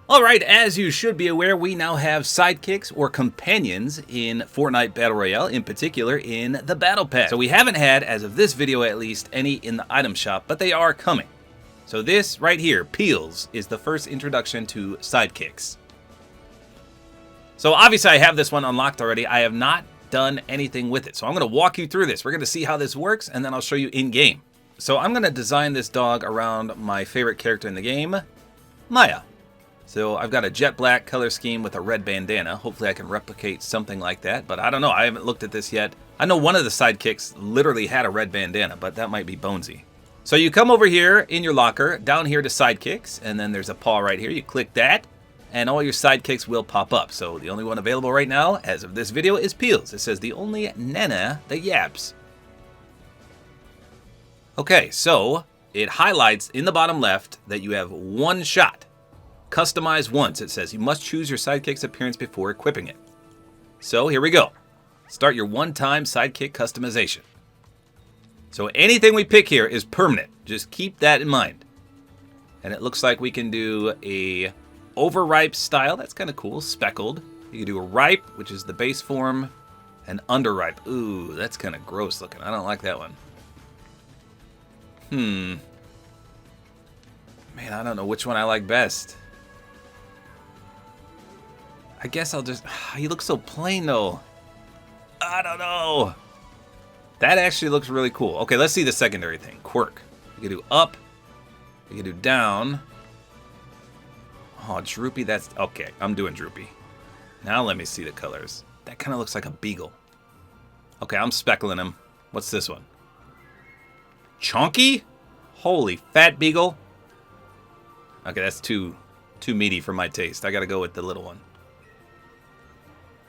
Alright, as you should be aware, we now have sidekicks or companions in Fortnite Battle Royale, in particular in the Battle Pass. So we haven't had, as of this video at least, any in the item shop, but they are coming. So this right here, Peels, is the first introduction to sidekicks. So obviously I have this one unlocked already. I have not done anything with it. So I'm going to walk you through this. We're going to see how this works, and then I'll show you in-game. So I'm going to design this dog around my favorite character in the game, Maya. So I've got a jet black color scheme with a red bandana. Hopefully I can replicate something like that, but I don't know. I haven't looked at this yet. I know one of the sidekicks literally had a red bandana, but that might be Bonesy. So you come over here in your locker, down here to sidekicks, and then there's a paw right here. You click that, and all your sidekicks will pop up. So the only one available right now, as of this video, is Peels. It says the only Nana that yaps. Okay, so it highlights in the bottom left that you have one shot. Customize once, it says. You must choose your sidekick's appearance before equipping it. So here we go. Start your one-time sidekick customization. So anything we pick here is permanent. Just keep that in mind. And it looks like we can do a overripe style. That's kind of cool. Speckled. You can do a ripe, which is the base form, and underripe. Ooh, that's kind of gross looking. I don't like that one. Man, I don't know which one I like best. I guess I'll just... He looks so plain, though. I don't know. That actually looks really cool. Okay, let's see the secondary thing. Quirk. You can do up. You can do down. Oh, droopy. That's... Okay, I'm doing droopy. Now let me see the colors. That kind of looks like a beagle. Okay, I'm speckling him. What's this one? Chonky? Holy fat beagle. Okay, that's too meaty for my taste. I gotta go with the little one.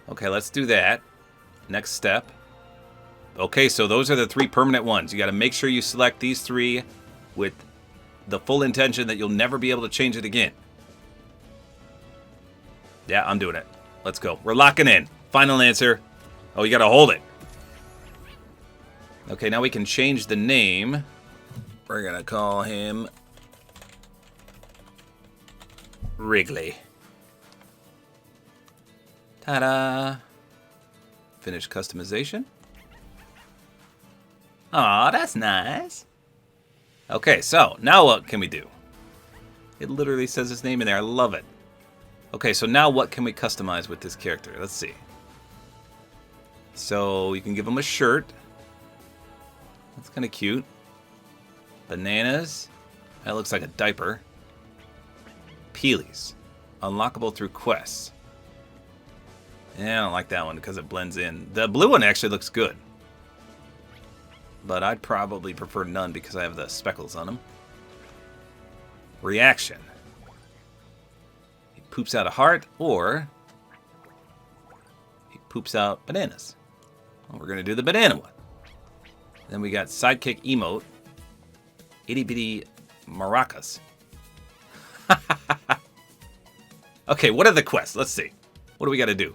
Okay, let's do that. Next step. Okay, so those are the three permanent ones. You got to make sure you select these three with the full intention that you'll never be able to change it again. Yeah, I'm doing it. Let's go. We're locking in. Final answer. Oh, you got to hold it. Okay, now we can change the name. We're going to call him Wrigley. Ta-da! Finish customization. Aw, that's nice. Okay, so now what can we do? It literally says his name in there. I love it. Okay, so now what can we customize with this character? Let's see. So you can give him a shirt. That's kind of cute. Bananas. That looks like a diaper. Peelies. Unlockable through quests. Yeah, I don't like that one because it blends in. The blue one actually looks good. But I'd probably prefer none because I have the speckles on them. Reaction. He poops out a heart, or he poops out bananas. Well, we're going to do the banana one. Then we got sidekick emote. Itty bitty maracas. Okay, what are the quests? Let's see. What do we got to do?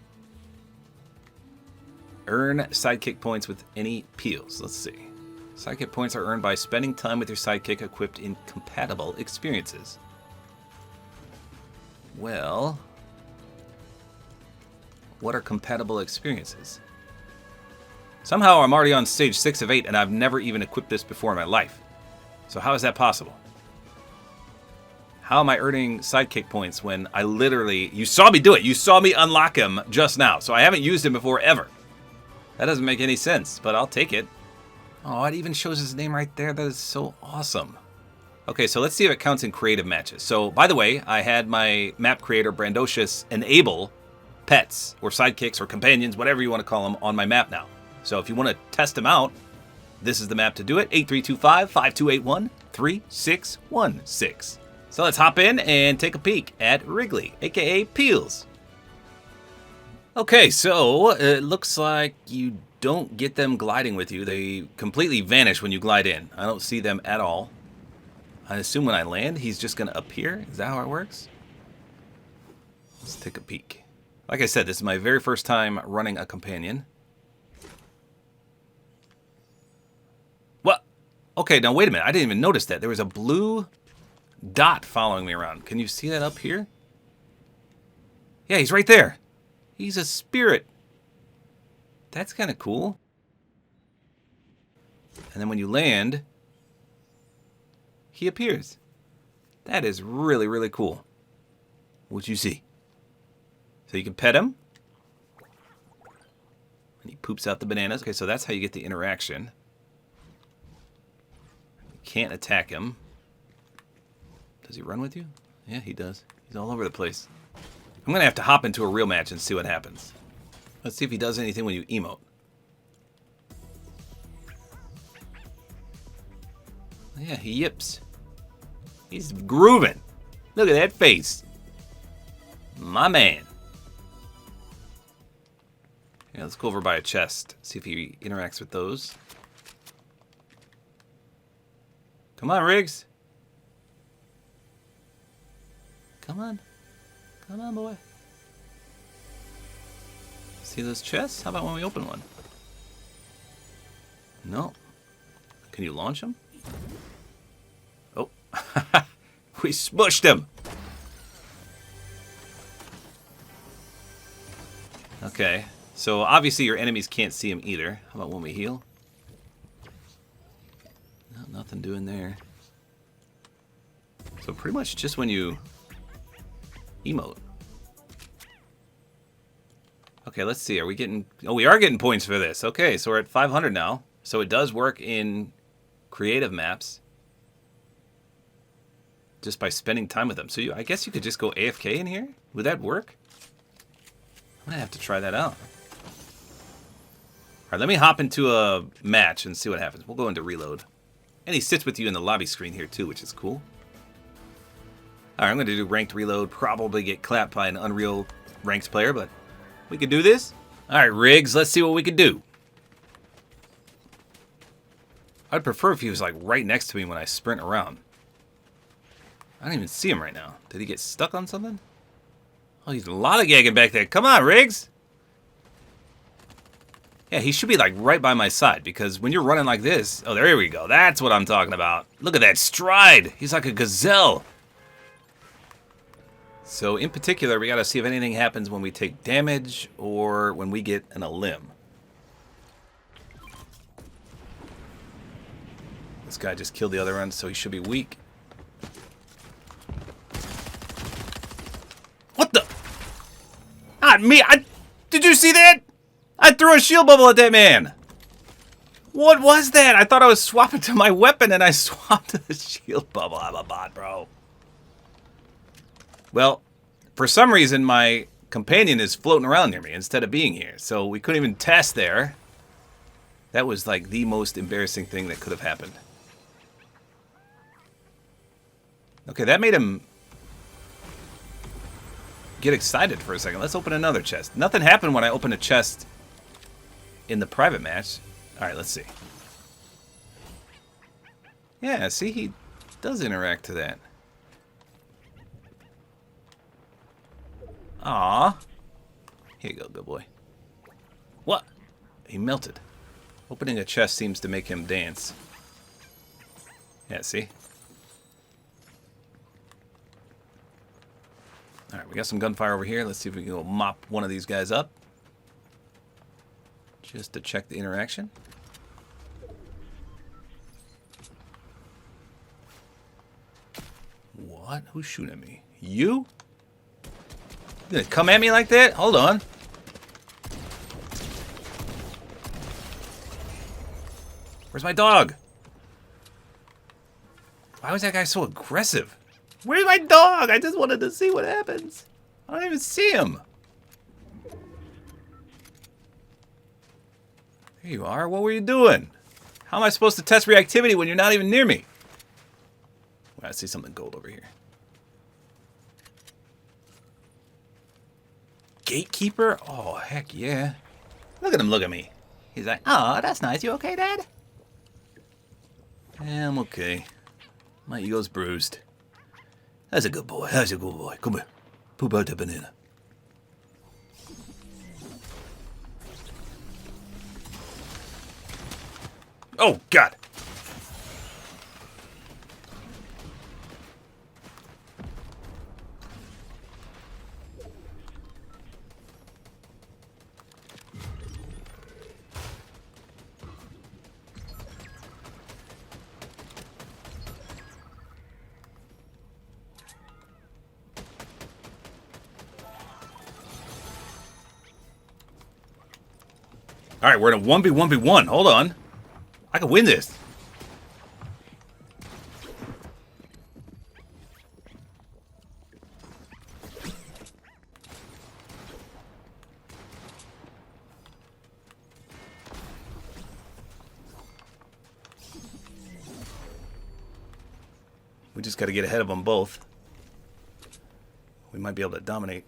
Earn sidekick points with any Peels. Let's see. Sidekick points are earned by spending time with your sidekick equipped in compatible experiences. Well, what are compatible experiences? Somehow I'm already on stage 6 of 8 and I've never even equipped this before in my life. So how is that possible? How am I earning sidekick points when I literally... You saw me do it. You saw me unlock him just now. So I haven't used him before ever. That doesn't make any sense, but I'll take it. Oh, it even shows his name right there. That is so awesome. Okay, so let's see if it counts in creative matches. So, by the way, I had my map creator, Brandocious, enable pets, or sidekicks, or companions, whatever you want to call them, on my map now. So if you want to test them out, this is the map to do it. 8325-5281-3616. So let's hop in and take a peek at Wrigley, aka Peels. Okay, so it looks like you don't get them gliding with you. They completely vanish when you glide in. I don't see them at all. I assume when I land, he's just going to appear. Is that how it works? Let's take a peek. Like I said, this is my very first time running a companion. What? Okay, now wait a minute. I didn't even notice that. There was a blue dot following me around. Can you see that up here? Yeah, he's right there. He's a spirit. That's kind of cool. And then when you land, he appears. That is really, really cool. What you see? So you can pet him. And he poops out the bananas. Okay, so that's how you get the interaction. You can't attack him. Does he run with you? Yeah, he does. He's all over the place. I'm going to have to hop into a real match and see what happens. Let's see if he does anything when you emote. Yeah, he yips. He's grooving. Look at that face. My man. Yeah, let's go over by a chest. See if he interacts with those. Come on, Riggs. Come on. Come on, boy. See those chests? How about when we open one? No. Can you launch them? Oh. We smushed him. Okay. So obviously your enemies can't see him either. How about when we heal? No, nothing doing there. So pretty much just when you emote. Okay, let's see. Are we getting... Oh, we are getting points for this. Okay, so we're at 500 now. So it does work in creative maps just by spending time with them. So I guess you could just go AFK in here? Would that work? I'm going to have to try that out. All right, let me hop into a match and see what happens. We'll go into reload. And he sits with you in the lobby screen here too, which is cool. All right, I'm going to do ranked reload. Probably get clapped by an Unreal ranked player, but we can do this. All right, Riggs, let's see what we can do. I'd prefer if he was like right next to me when I sprint around. I don't even see him right now. Did he get stuck on something? Oh, he's lollygagging back there. Come on, Riggs. Yeah, he should be like right by my side because when you're running like this... Oh, there we go. That's what I'm talking about. Look at that stride. He's like a gazelle. So in particular, we got to see if anything happens when we take damage or when we get a limb. This guy just killed the other one, so he should be weak. What the? Not me. Did you see that? I threw a shield bubble at that man. What was that? I thought I was swapping to my weapon and I swapped to the shield bubble. I'm a bot, bro. Well, for some reason, my companion is floating around near me instead of being here. So we couldn't even test there. That was like the most embarrassing thing that could have happened. Okay, that made him get excited for a second. Let's open another chest. Nothing happened when I opened a chest in the private match. All right, let's see. Yeah, see, he does interact to that. Aw. Here you go, good boy. What? He melted. Opening a chest seems to make him dance. Yeah, see? Alright, we got some gunfire over here. Let's see if we can go mop one of these guys up. Just to check the interaction. What? Who's shooting at me? You? You gonna come at me like that? Hold on. Where's my dog? Why was that guy so aggressive? Where's my dog? I just wanted to see what happens. I don't even see him. There you are. What were you doing? How am I supposed to test reactivity when you're not even near me? Well, I see something gold over here. Gatekeeper? Oh, heck yeah. Look at him look at me. He's like, oh, that's nice. You okay, Dad? Yeah, I'm okay. My ego's bruised. That's a good boy. That's a good boy. Come here. Poop out the banana. Oh, God. All right, we're in a 1v1v1. Hold on. I can win this. We just got to get ahead of them both. We might be able to dominate.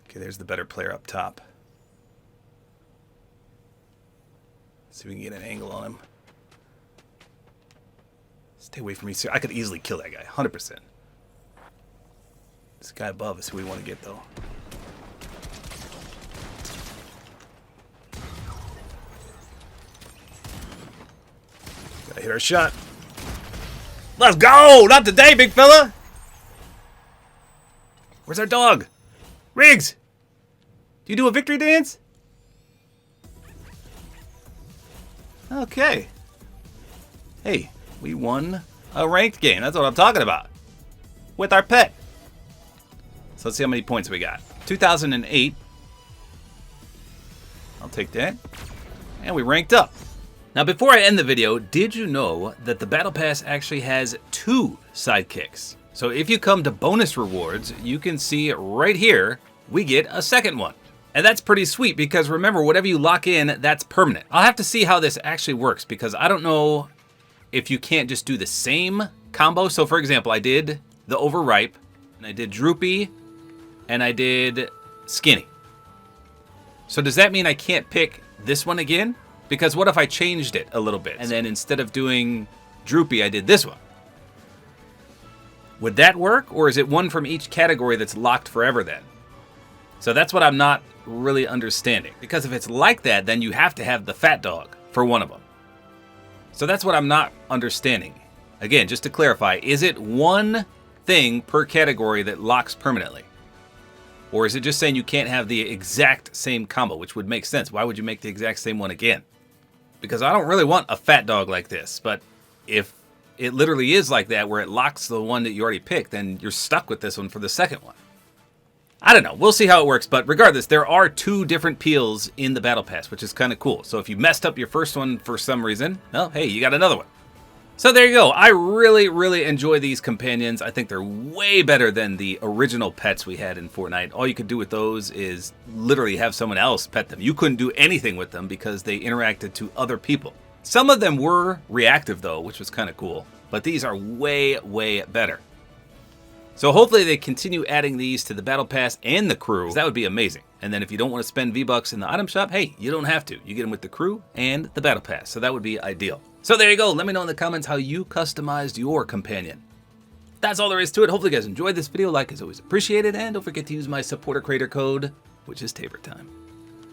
Okay, there's the better player up top. Let's see if we can get an angle on him. Stay away from me, sir. I could easily kill that guy, 100%. This guy above is who we want to get, though. Gotta hit our shot. Let's go! Not today, big fella! Where's our dog? Riggs! Do you do a victory dance? Okay. Hey, we won a ranked game. That's what I'm talking about. With our pet. So let's see how many points we got. 2008. I'll take that. And we ranked up. Now before I end the video, did you know that the Battle Pass actually has 2 sidekicks? So if you come to bonus rewards, you can see right here, we get a second one. And that's pretty sweet because remember, whatever you lock in, that's permanent. I'll have to see how this actually works because I don't know if you can't just do the same combo. So for example, I did the overripe, and I did droopy, and I did skinny. So does that mean I can't pick this one again? Because what if I changed it a little bit and then instead of doing droopy, I did this one? Would that work, or is it one from each category that's locked forever then? So that's what I'm not really understanding. Because if it's like that, then you have to have the fat dog for one of them. So that's what I'm not understanding. Again, just to clarify, is it one thing per category that locks permanently? Or is it just saying you can't have the exact same combo, which would make sense. Why would you make the exact same one again? Because I don't really want a fat dog like this, but if it literally is like that, where it locks the one that you already picked, then you're stuck with this one for the second one. I don't know. We'll see how it works, but regardless, there are 2 different peels in the Battle Pass, which is kind of cool. So if you messed up your first one for some reason, well, hey, you got another one. So there you go. I really, really enjoy these companions. I think they're way better than the original pets we had in Fortnite. All you could do with those is literally have someone else pet them. You couldn't do anything with them because they interacted to other people. Some of them were reactive though, which was kind of cool, but these are way, way better. So hopefully they continue adding these to the Battle Pass and the crew. That would be amazing. And then if you don't want to spend V-Bucks in the item shop, hey, you don't have to. You get them with the crew and the Battle Pass. So that would be ideal. So there you go. Let me know in the comments how you customized your companion. That's all there is to it. Hopefully you guys enjoyed this video. Like is always appreciated. And don't forget to use my Support-A-Creator Code, which is Tabor time.